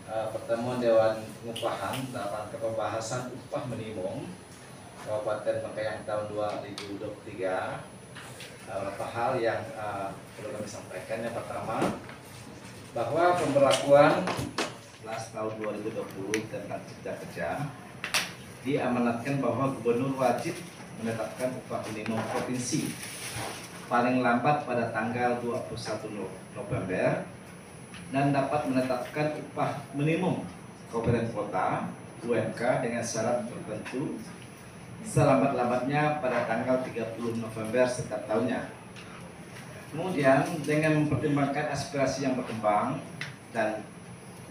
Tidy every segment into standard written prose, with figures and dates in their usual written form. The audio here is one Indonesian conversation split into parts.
pertemuan Dewan Pengupahan dalam pembahasan upah minimum Kabupaten Bengkayang tahun 2023. Beberapa hal yang perlu kami sampaikan. Yang pertama, bahwa pemberlakuan 11 tahun 2020 tentang Cipta Kerja diamanatkan bahwa gubernur wajib menetapkan upah minimum provinsi paling lambat pada tanggal 21 November dan dapat menetapkan upah minimum kabupaten kota UMK dengan syarat tertentu selambat-lambatnya pada tanggal 30 November setiap tahunnya. Kemudian dengan mempertimbangkan aspirasi yang berkembang dan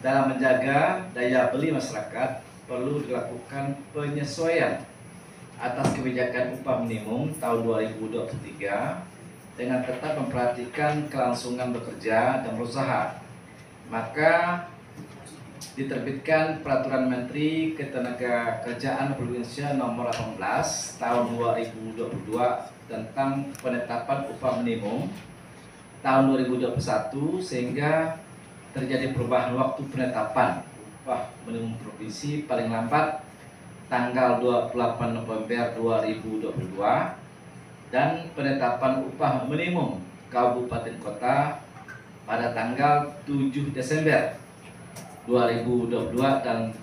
dalam menjaga daya beli masyarakat, perlu dilakukan penyesuaian atas kebijakan upah minimum tahun 2023 dengan tetap memperhatikan kelangsungan bekerja dan berusaha. Maka diterbitkan Peraturan Menteri Ketenagakerjaan Republik Indonesia Nomor 18 Tahun 2022 tentang penetapan upah minimum tahun 2021 sehingga terjadi perubahan waktu penetapan upah minimum provinsi paling lambat tanggal 28 November 2022 dan penetapan upah minimum kabupaten kota pada tanggal 7 Desember 2022 dan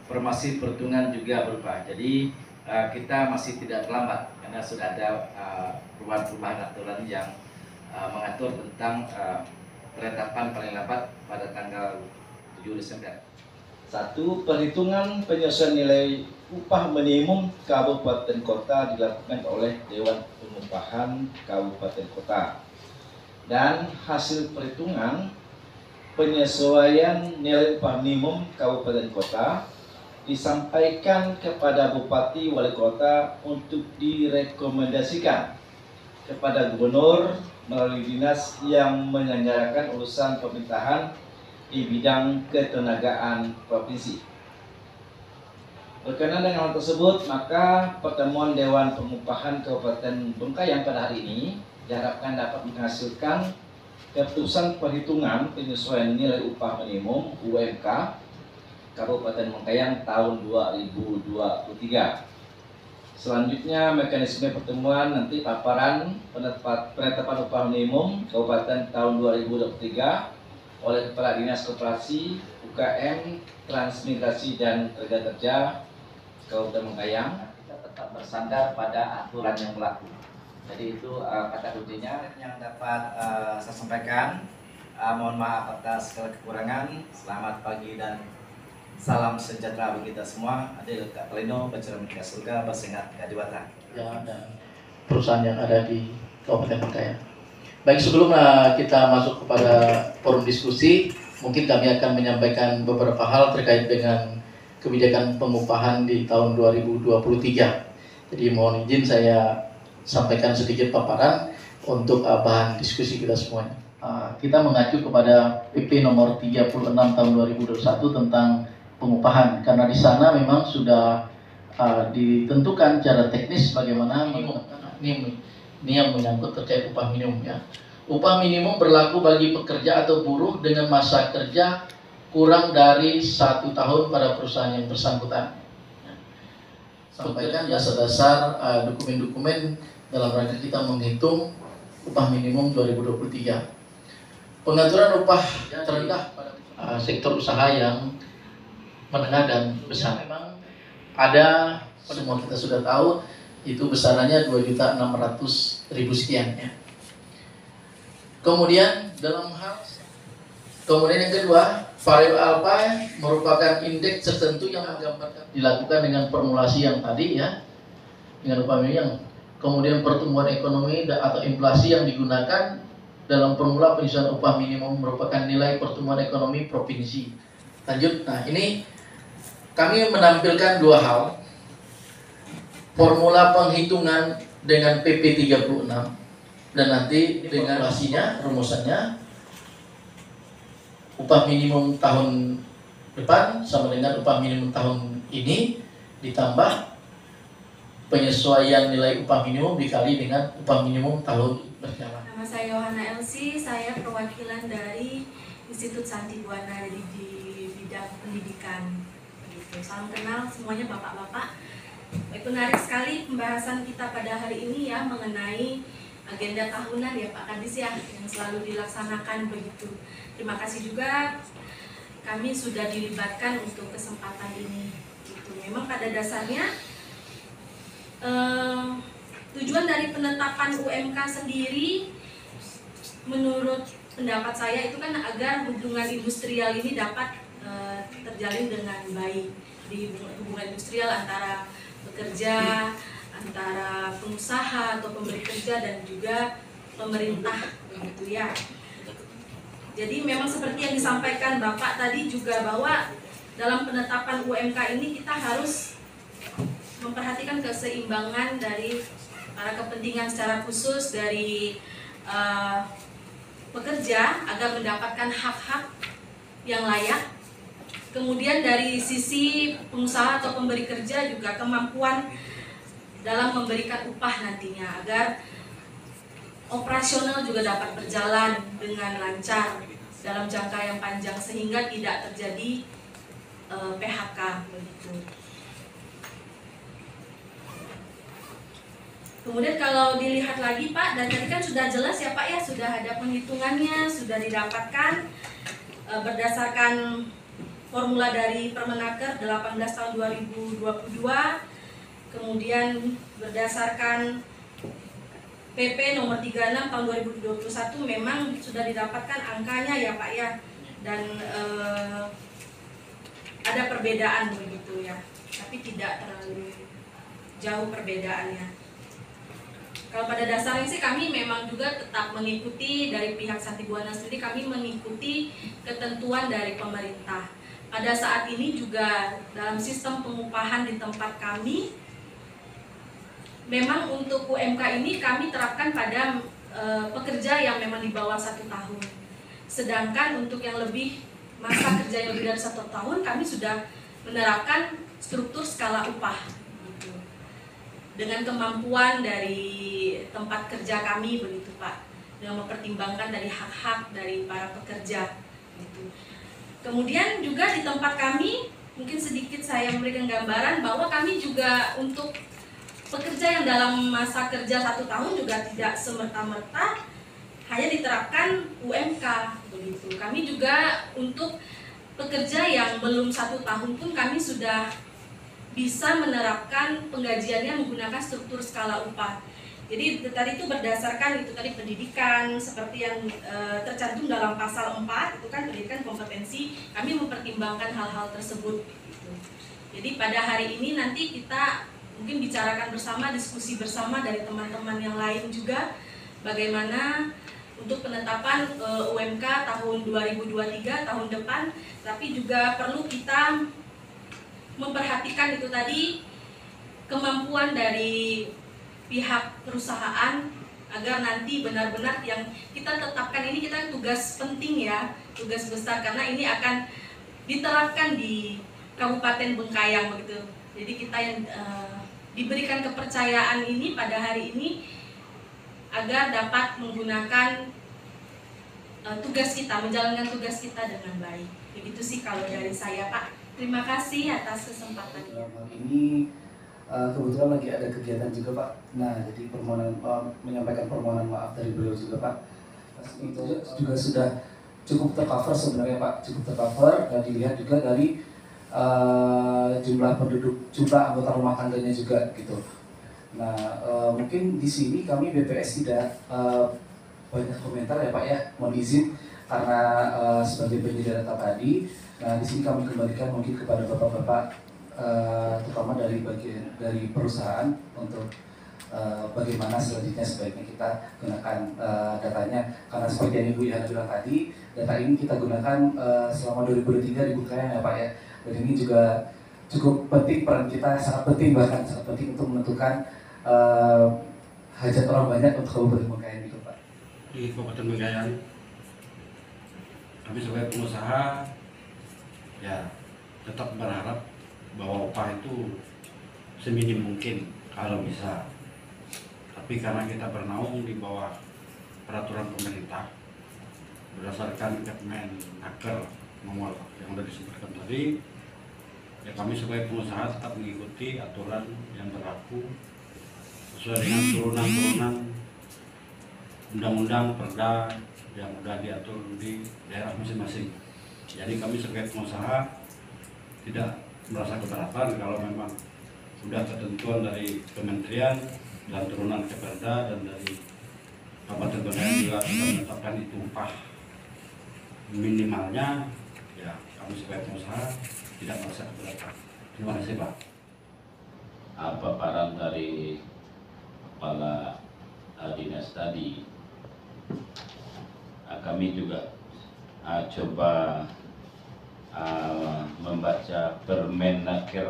formasi perhitungan juga berubah. Jadi kita masih tidak terlambat karena sudah ada perubahan-perubahan aturan yang mengatur tentang penetapan paling lambat pada tanggal 7 Desember. 1. Perhitungan penyesuaian nilai upah minimum kabupaten kota dilakukan oleh Dewan Pengupahan Kabupaten Kota, dan hasil perhitungan penyesuaian nilai upah minimum kabupaten kota disampaikan kepada Bupati Wali Kota untuk direkomendasikan kepada Gubernur melalui dinas yang menyelenggarakan urusan pemerintahan di bidang ketenagaan provinsi. Berkenaan dengan hal tersebut, maka pertemuan Dewan Pengupahan Kabupaten Bengkayang pada hari ini diharapkan dapat menghasilkan keputusan perhitungan penyesuaian nilai upah minimum UMK Kabupaten Bengkayang tahun 2023. Selanjutnya, mekanisme pertemuan nanti paparan penetapan upah minimum Kabupaten tahun 2023 oleh Kepala Dinas Koperasi, UKM, Transmigrasi dan Tenaga Kerja Kabupaten Bengkayang. Kita tetap bersandar pada aturan yang berlaku. Jadi itu kata kuncinya yang dapat saya sampaikan. Mohon maaf atas segala kekurangan. Selamat pagi dan salam sejahtera bagi kita semua. Adil Kak Pelino, Bacara Menika Surga, Basengat Kadiwata. Ya, dan perusahaan yang ada di Kabupaten Bengkayang. Baik, sebelum kita masuk kepada forum diskusi, mungkin kami akan menyampaikan beberapa hal terkait dengan kebijakan pengupahan di tahun 2023. Jadi mohon izin saya sampaikan sedikit paparan untuk bahan diskusi kita semuanya. Kita mengacu kepada PP nomor 36 tahun 2021 tentang pengupahan, karena di sana memang sudah ditentukan cara teknis bagaimana ini yang menyangkut terkait upah minimum ya. Upah minimum berlaku bagi pekerja atau buruh dengan masa kerja kurang dari 1 tahun pada perusahaan yang bersangkutan. Sampaikan dasar-dasar dokumen-dokumen dalam rangka kita menghitung upah minimum 2023. Pengaturan upah terendah pada sektor usaha yang menengah dan besar. Memang ada, semua kita sudah tahu, itu besarannya 2.600.000 sekian ya. Kemudian yang kedua, variabel alpha merupakan indeks tertentu yang menggambarkan dilakukan dengan formulasi yang tadi ya, dengan upah minimum. Kemudian pertumbuhan ekonomi atau inflasi yang digunakan dalam formula penyusunan upah minimum merupakan nilai pertumbuhan ekonomi provinsi. Lanjut, nah ini kami menampilkan dua hal. Formula penghitungan dengan PP 36 dan nanti dengan rumusannya upah minimum tahun depan sama dengan upah minimum tahun ini ditambah penyesuaian nilai upah minimum dikali dengan upah minimum tahun berjalan. Nama saya Yohana Elsi, saya perwakilan dari Institut Santi Buana di bidang pendidikan. Begitu. Salam kenal semuanya bapak-bapak. Baik, menarik sekali pembahasan kita pada hari ini ya mengenai agenda tahunan ya Pak Kadis ya yang selalu dilaksanakan begitu. Terima kasih juga kami sudah dilibatkan untuk kesempatan ini. Gitu. Memang pada dasarnya tujuan dari penetapan UMK sendiri menurut pendapat saya itu kan agar hubungan industrial ini dapat terjalin dengan baik. Di hubungan industrial antara pekerja, antara pengusaha atau pemberi kerja dan juga pemerintah begitu ya. Jadi memang seperti yang disampaikan Bapak tadi juga bahwa dalam penetapan UMK ini kita harus memperhatikan keseimbangan dari para kepentingan secara khusus dari pekerja agar mendapatkan hak-hak yang layak. Kemudian dari sisi pengusaha atau pemberi kerja juga kemampuan dalam memberikan upah nantinya agar operasional juga dapat berjalan dengan lancar dalam jangka yang panjang sehingga tidak terjadi PHK begitu. Kemudian kalau dilihat lagi Pak, dan tadi kan sudah jelas ya Pak ya, sudah ada penghitungannya, sudah didapatkan berdasarkan formula dari Permenaker 18 tahun 2022, kemudian berdasarkan PP nomor 36 tahun 2021 memang sudah didapatkan angkanya ya Pak ya, dan ada perbedaan begitu ya, tapi tidak terlalu jauh perbedaannya. Kalau pada dasarnya sih kami memang juga tetap mengikuti dari pihak Santi Buana sendiri, kami mengikuti ketentuan dari pemerintah. Pada saat ini juga dalam sistem pengupahan di tempat kami, memang untuk UMK ini kami terapkan pada pekerja yang memang di bawah 1 tahun. Sedangkan untuk yang lebih masa kerja yang lebih dari 1 tahun, kami sudah menerapkan struktur skala upah. Gitu. Dengan kemampuan dari tempat kerja kami begitu Pak, dengan mempertimbangkan dari hak-hak dari para pekerja. Gitu. Kemudian juga di tempat kami, mungkin sedikit saya memberikan gambaran bahwa kami juga untuk pekerja yang dalam masa kerja 1 tahun juga tidak semerta-merta hanya diterapkan UMK begitu. Kami juga untuk pekerja yang belum 1 tahun pun kami sudah bisa menerapkan penggajiannya menggunakan struktur skala upah. Jadi tadi itu berdasarkan itu tadi pendidikan seperti yang tercantum dalam pasal 4 itu kan pendidikan kompetensi, kami mempertimbangkan hal-hal tersebut gitu. Jadi pada hari ini nanti kita mungkin bicarakan bersama, diskusi bersama dari teman-teman yang lain juga bagaimana untuk penetapan UMK tahun 2023 tahun depan, tapi juga perlu kita memperhatikan itu tadi kemampuan dari pihak perusahaan agar nanti benar-benar yang kita tetapkan ini, kita tugas penting ya, tugas besar karena ini akan diterapkan di Kabupaten Bengkayang begitu. Jadi kita yang diberikan kepercayaan ini pada hari ini agar dapat menggunakan tugas kita, menjalankan tugas kita dengan baik. Begitu sih kalau dari saya Pak. Terima kasih atas kesempatannya. Ini kebetulan lagi ada kegiatan juga Pak. Nah, jadi menyampaikan permohonan maaf dari beliau juga Pak. Itu juga sudah cukup tercover sebenarnya Pak, cukup tercover dan dilihat juga dari jumlah penduduk, jumlah anggota rumah tangganya juga gitu. Nah, mungkin di sini kami BPS tidak banyak komentar ya Pak ya, mohon izin karena sebagai penyedia data tadi. Nah, di sini kami kembalikan mungkin kepada bapak-bapak terutama dari bagian dari perusahaan untuk bagaimana selanjutnya sebaiknya kita gunakan datanya, karena seperti yang Ibu Yana bilang tadi, data ini kita gunakan selama 2023 di Bengkayang ya Pak ya, dan ini juga cukup penting, peran kita sangat penting, bahkan sangat penting untuk menentukan hajat orang banyak untuk Kabupaten Bengkayang itu Pak. Di Kabupaten Bengkayang kami sebagai pengusaha ya tetap berharap bahwa upah itu seminim mungkin kalau bisa. Tapi karena kita bernaung di bawah peraturan pemerintah berdasarkan Permenaker manual yang sudah disebutkan tadi. Ya kami sebagai pengusaha tetap mengikuti aturan yang berlaku sesuai dengan turunan-turunan undang-undang perda yang sudah diatur di daerah masing-masing. Jadi kami sebagai pengusaha tidak merasa keberatan kalau memang sudah ketentuan dari kementerian dan turunan ke perda dan dari Kabupaten Bendungan juga sudah menetapkan itu upah minimalnya, ya kami sebagai pengusaha tidak merasa keberatan. Terima kasih Pak. Paparan dari kepala dinas tadi, kami juga coba membaca Permenaker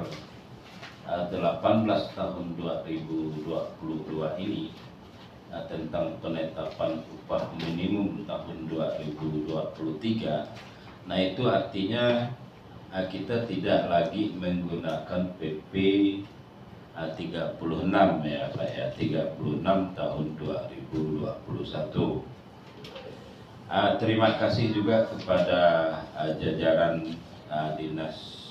18 tahun 2022 ini tentang penetapan upah minimum tahun 2023. Nah itu artinya kita tidak lagi menggunakan PP 36 ya Pak ya, 36 tahun 2021. Terima kasih juga kepada jajaran Dinas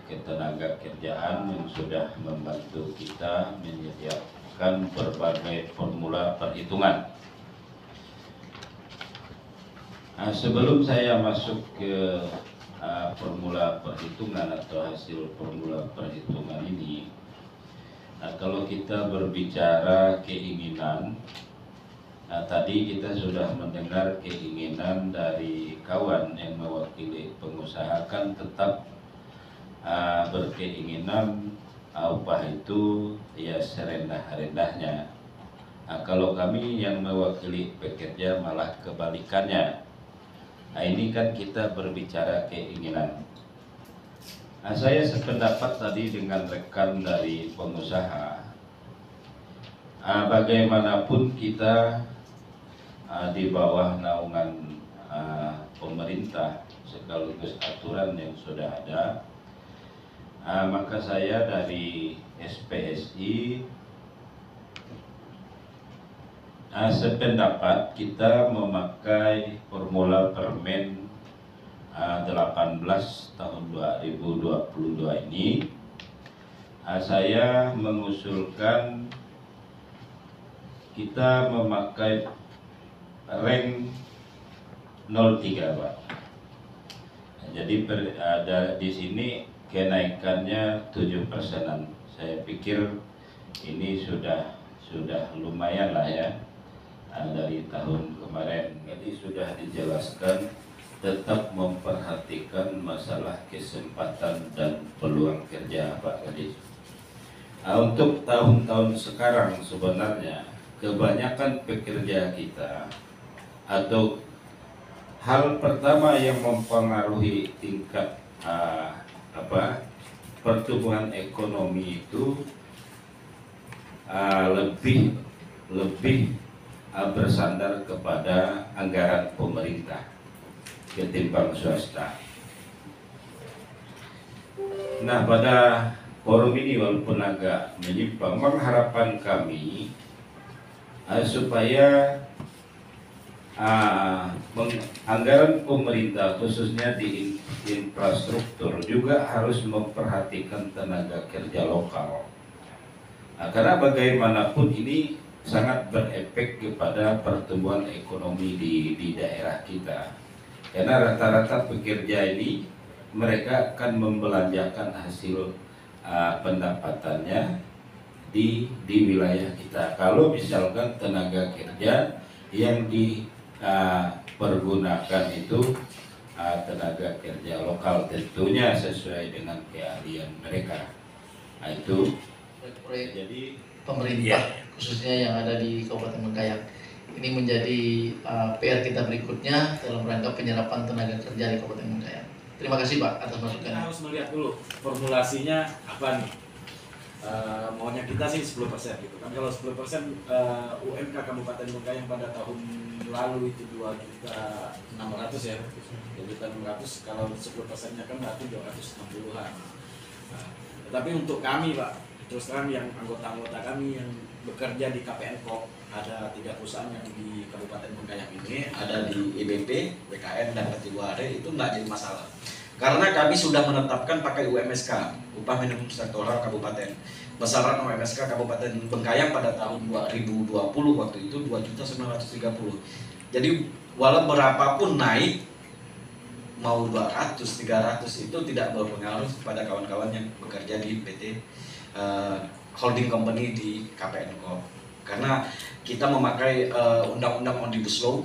Ketenagakerjaan yang sudah membantu kita menyediakan berbagai formula perhitungan. Sebelum saya masuk ke formula perhitungan atau hasil formula perhitungan ini, kalau kita berbicara keinginan, tadi kita sudah mendengar keinginan dari kawan yang mewakili pengusaha kan tetap berkeinginan upah itu ya serendah-rendahnya. Kalau kami yang mewakili pekerja malah kebalikannya. Ini kan kita berbicara keinginan. Saya sependapat tadi dengan rekan dari pengusaha. Bagaimanapun kita di bawah naungan pemerintah sekaligus aturan yang sudah ada, maka saya dari SPSI sependapat kita memakai formula Permen 18 tahun 2022 ini. Saya mengusulkan kita memakai rank 03 Pak. Jadi ada di sini kenaikannya 7%-an. Saya pikir ini sudah lumayan lah ya. Dari tahun kemarin. Jadi sudah dijelaskan tetap memperhatikan masalah kesempatan dan peluang kerja Pak Kadis. Untuk tahun-tahun sekarang sebenarnya kebanyakan pekerja kita atau hal pertama yang mempengaruhi tingkat pertumbuhan ekonomi itu lebih bersandar kepada anggaran pemerintah ketimbang swasta. Nah, pada forum ini walaupun agak menyimpang, harapan kami supaya anggaran pemerintah khususnya di infrastruktur juga harus memperhatikan tenaga kerja lokal. Karena bagaimanapun ini sangat berefek kepada pertumbuhan ekonomi di daerah kita. Karena rata-rata pekerja ini mereka akan membelanjakan hasil pendapatannya di wilayah kita. Kalau misalkan tenaga kerja yang dipergunakan itu tenaga kerja lokal, tentunya sesuai dengan keahlian mereka. Itu jadi pemerintah khususnya yang ada di Kabupaten Bengkayang ini menjadi PR kita berikutnya dalam rangka penyerapan tenaga kerja di Kabupaten Bengkayang. Terima kasih Pak atas masukannya. Kita harus melihat dulu formulasinya apa nih. Maunya kita sih 10% gitu kan. Kalau 10% UMK Kabupaten Bengkayang pada tahun lalu itu 2.600.000 ya. 2.600.000, kalau 10%-nya kan berarti 260-an. Nah, tetapi untuk kami Pak, terus terang yang anggota-anggota kami yang bekerja di KPN Pop ada 3 perusahaan yang di Kabupaten Bengkayang ini, ada di IBP, BKN, dan Ketiwari, itu nggak jadi masalah. Karena kami sudah menetapkan pakai UMSK, upah minimum sektoral kabupaten. Besaran UMSK Kabupaten Bengkayang pada tahun 2020 waktu itu 2.930. Jadi walau berapapun naik, mau 200, 300 itu tidak berpengaruh kepada kawan-kawan yang bekerja di PT holding company di KPN Corp. Karena kita memakai Undang-Undang Omnibus Law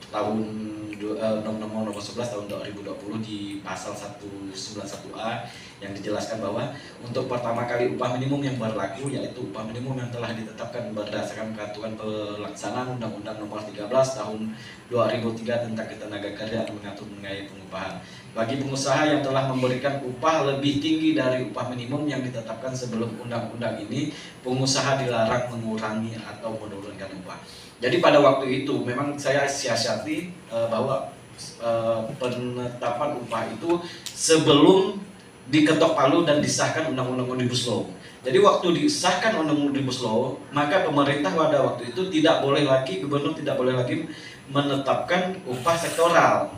tahun Undang-Undang Nomor 11 tahun 2020 di pasal 191A yang dijelaskan bahwa untuk pertama kali upah minimum yang berlaku yaitu upah minimum yang telah ditetapkan berdasarkan peraturan pelaksanaan Undang-Undang Nomor 13 tahun 2003 tentang ketenagakerjaan mengatur mengenai pengupahan. Bagi pengusaha yang telah memberikan upah lebih tinggi dari upah minimum yang ditetapkan sebelum undang-undang ini, pengusaha dilarang mengurangi atau menurunkan upah. Jadi pada waktu itu memang saya siasati bahwa penetapan upah itu sebelum diketok palu dan disahkan Undang-Undang Omnibus Law. Jadi waktu disahkan Undang-Undang Omnibus Law, maka pemerintah pada waktu itu tidak boleh lagi, gubernur tidak boleh lagi menetapkan upah sektoral.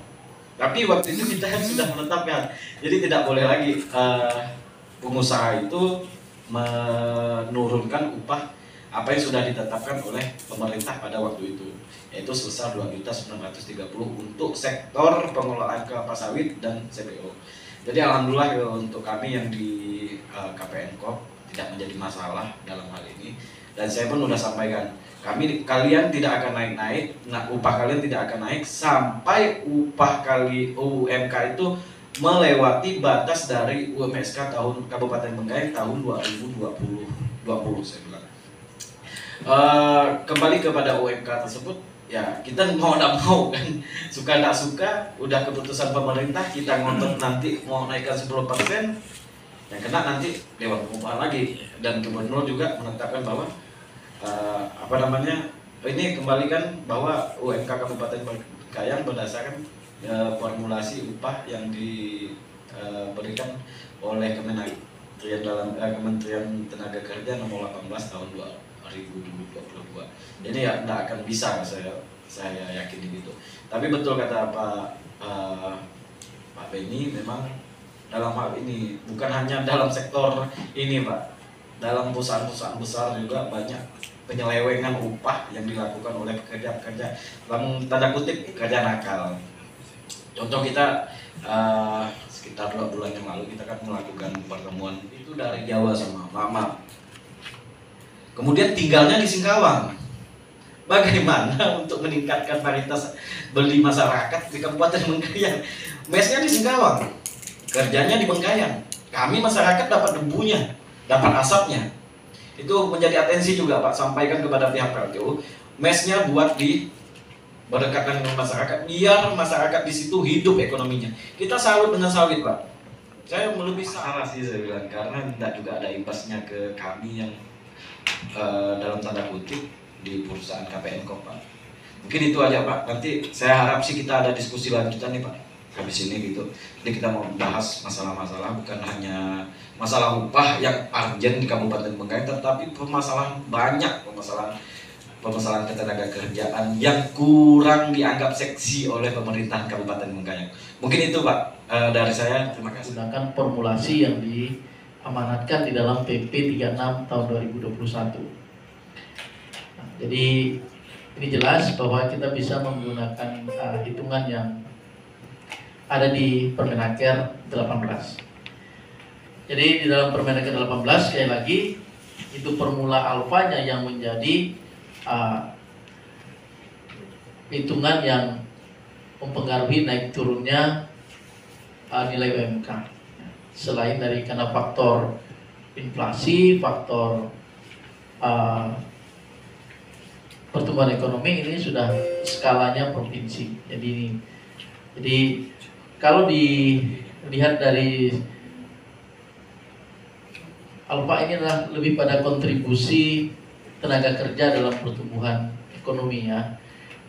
Tapi waktu itu kita sudah menetapkan, jadi tidak boleh lagi pengusaha itu menurunkan upah apa yang sudah ditetapkan oleh pemerintah pada waktu itu, yaitu sebesar 2.930 untuk sektor pengelolaan kelapa sawit dan CPO. Jadi alhamdulillah untuk kami yang di KPN Corp tidak menjadi masalah dalam hal ini, dan saya pun sudah sampaikan kalian tidak akan naik-naik, upah kalian tidak akan naik sampai upah kali UMK itu melewati batas dari UMSK tahun Kabupaten Bengkayang tahun 2020 saya bilang. Kembali kepada UMK tersebut, ya kita mau tidak mau kan, suka tidak suka, udah keputusan pemerintah, kita ngotot nanti mau naikkan 10%, yang kena nanti Dewan Pengupahan lagi, dan gubernur juga menetapkan bahwa ini kembalikan bahwa UMK Kabupaten Bengkayang berdasarkan formulasi upah yang diberikan oleh Kementerian Tenaga Kerja nomor 18 tahun 2022. Jadi ya tidak akan bisa, saya yakin gitu. Tapi betul kata Pak Beni, memang dalam hal ini bukan hanya dalam sektor ini Pak, dalam perusahaan-perusahaan besar juga banyak penyelewengan upah yang dilakukan oleh pekerja-pekerja dalam tanda kutip pekerja nakal. Contoh kita sekitar 2 bulan yang lalu kita kan melakukan pertemuan itu dari Jawa sama Mama. Kemudian tinggalnya di Singkawang. Bagaimana untuk meningkatkan paritas beli masyarakat di Kabupaten Bengkayang? Mesnya di Singkawang, kerjanya di Bengkayang. Kami masyarakat dapat debunya, dapat asapnya. Itu menjadi atensi juga Pak, sampaikan kepada pihak PLTU, mesnya buat di berdekatan dengan masyarakat, biar masyarakat di situ hidup ekonominya. Kita salut dengan sawit Pak. Saya lebih salah sih saya bilang, karena tidak juga ada imbasnya ke kami yang dalam tanda kutip di perusahaan KPN Corp Pak. Mungkin itu aja Pak. Nanti saya harap sih kita ada diskusi lanjutan nih Pak habis ini gitu. Jadi kita mau bahas masalah-masalah bukan hanya masalah upah yang urgent di Kabupaten Bengkayang, tetapi banyak permasalahan ketenaga kerjaan yang kurang dianggap seksi oleh pemerintahan Kabupaten Bengkayang. Mungkin itu Pak dari saya. Terima kasih. Gunakan formulasi yang diamanatkan di dalam PP 36 tahun 2021. Nah, jadi ini jelas bahwa kita bisa menggunakan hitungan yang ada di Permenaker 18. Jadi di dalam Permenaker 18 sekali lagi itu formula alfanya yang menjadi hitungan yang mempengaruhi naik turunnya nilai UMK. Selain dari karena faktor inflasi, faktor pertumbuhan ekonomi, ini sudah skalanya provinsi. Jadi kalau dilihat dari alfa ini adalah lebih pada kontribusi tenaga kerja dalam pertumbuhan ekonomi ya.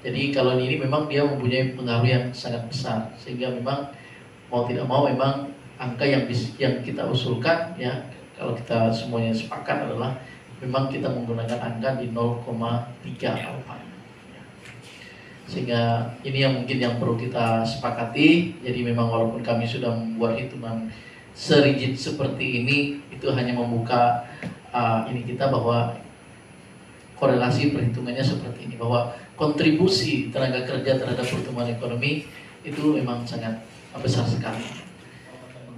Jadi kalau ini memang dia mempunyai pengaruh yang sangat besar, sehingga memang mau tidak mau memang angka yang kita usulkan ya, kalau kita semuanya sepakat adalah memang kita menggunakan angka di 0,3 alfa. Sehingga ini yang mungkin yang perlu kita sepakati. Jadi memang walaupun kami sudah membuat hitungan serigid seperti ini, itu hanya membuka ini kita bahwa korelasi perhitungannya seperti ini, bahwa kontribusi tenaga kerja terhadap pertumbuhan ekonomi itu memang sangat besar sekali.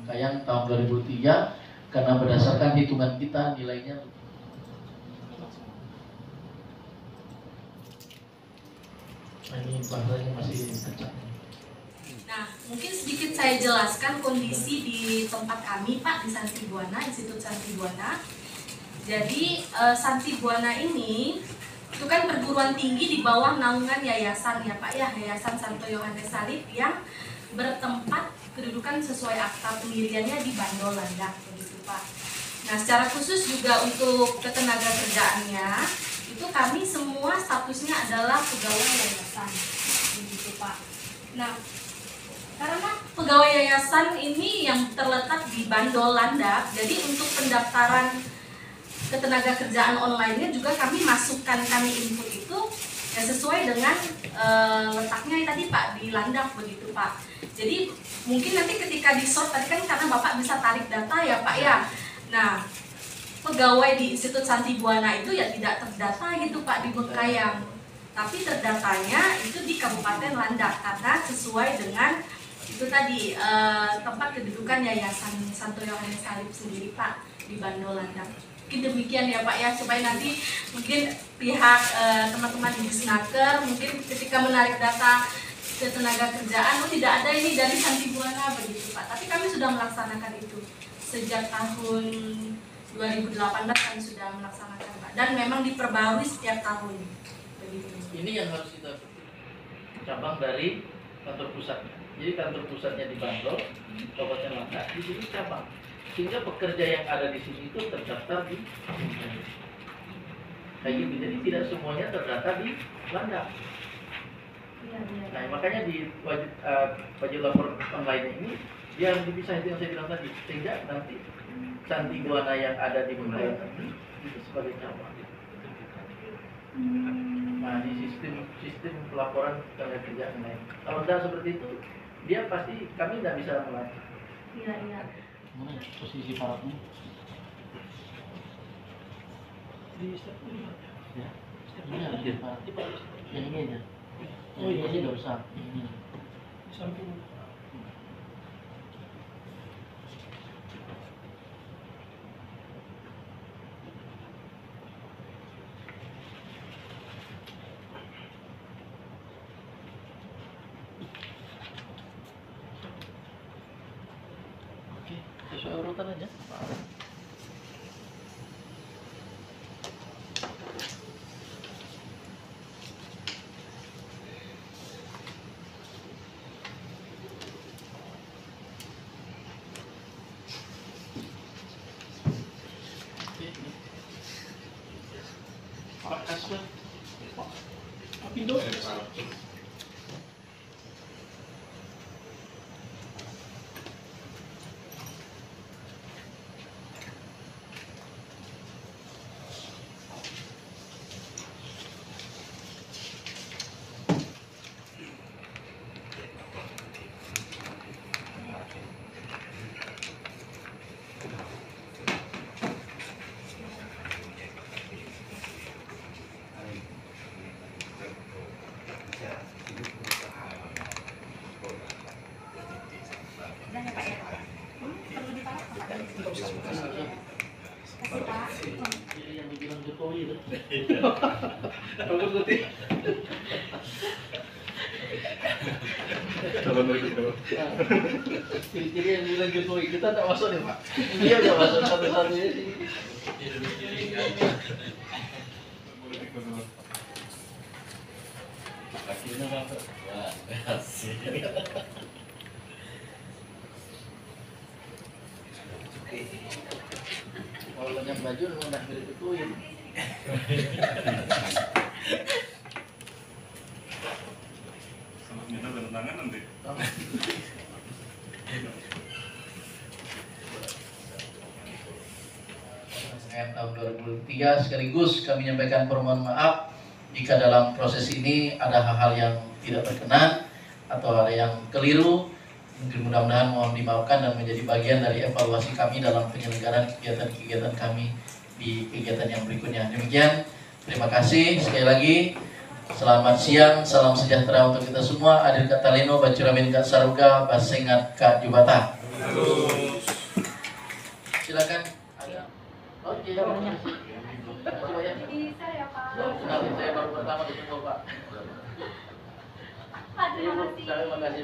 Bengkayang tahun 2003 karena berdasarkan hitungan kita nilainya ini bahasanya masih kacau. Nah, mungkin sedikit saya jelaskan kondisi di tempat kami, Pak, di Santi Buana, Institut Santi Buana. Jadi, Santi Buana ini itu kan perguruan tinggi di bawah naungan yayasan ya, Pak, ya, Yayasan Santo Yohanes Salib yang bertempat kedudukan sesuai akta pendiriannya di Bandol Landak, begitu, Pak. Nah, secara khusus juga untuk ketenaga kerjaannya, itu kami semua statusnya adalah pegawai yayasan, begitu, Pak. Nah, karena pegawai yayasan ini yang terletak di Bandol Landak, jadi untuk pendaftaran ketenaga kerjaan online-nya juga kami masukkan, kami input itu ya sesuai dengan letaknya tadi, Pak, di Landak, begitu, Pak. Jadi mungkin nanti ketika di sort tadi kan karena Bapak bisa tarik data ya, Pak, ya. Nah, pegawai di Institut Santi Buana itu ya tidak terdata gitu, Pak, di Bengkayang, tapi terdatanya itu di Kabupaten Landak karena sesuai dengan itu tadi tempat kedudukan Yayasan Santo Yohanes Salib sendiri, Pak, di Bandol Landak. Mungkin demikian ya, Pak, ya, supaya nanti mungkin pihak teman-teman di Disnaker mungkin ketika menarik data ketenaga kerjaan tidak ada ini dari Santi Buana, begitu, Pak, tapi kami sudah melaksanakan itu sejak tahun 2018 kami sudah melaksanakan, Pak, dan memang diperbarui setiap tahun, begitu. Ini yang harus kita cabang dari kantor pusatnya. Jadi kantor pusatnya di Bandol, Kabupaten Landak, di sini cabang. Sehingga pekerja yang ada di sini itu terdaftar di kayak gitu. Jadi tidak semuanya terdata di Landak. Nah, makanya di wajib lapor online ini dia harus dipisah, itu yang saya bilang tadi, sehingga nanti Santi Buana yang ada di Bengkayang itu sebagai cabang. Nah, di sistem pelaporan tenaga kerja online. Kalau tidak seperti itu, dia pasti kami tidak bisa melacak. Iya, iya. Mana posisi paratnya? Di step ini ya. Ini ada parat. Yang ini aja. Oh iya, ini nggak usah. Ini. Samping. Sesuai urutan aja. Pak Kasper, Pak Apindo. Yang dibilang Jokowi itu. Bagus berarti. Ciri-ciri yang bilang Jokowi, kita tak masuk nih, Pak. Dia udah masuk satu-satunya sih. Akhirnya masuk. Wah, asik. Kalau lenyap baju udah mirip itu ya. Sama minta tangan nanti. Pemkayaan tahun 2003. Sekaligus kami menyampaikan permohonan maaf jika dalam proses ini ada hal-hal yang tidak berkenan atau ada yang keliru. Mungkin mudah-mudahan mohon dimaafkan dan menjadi bagian dari evaluasi kami dalam penyelenggaraan kegiatan-kegiatan kami di kegiatan yang berikutnya. Demikian, terima kasih sekali lagi. Selamat siang, salam sejahtera untuk kita semua. Adir kata Leno, Bacuramin Kak Saruga, Basengat Kak Jubata. Silakan. Ada. Oh, iya, banyak. Jadi saya Pak. Saya baru pertama ketemu Pak. Pak, terima kasih. Terima kasih.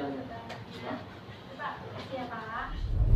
Pak, terima kasih ya Pak.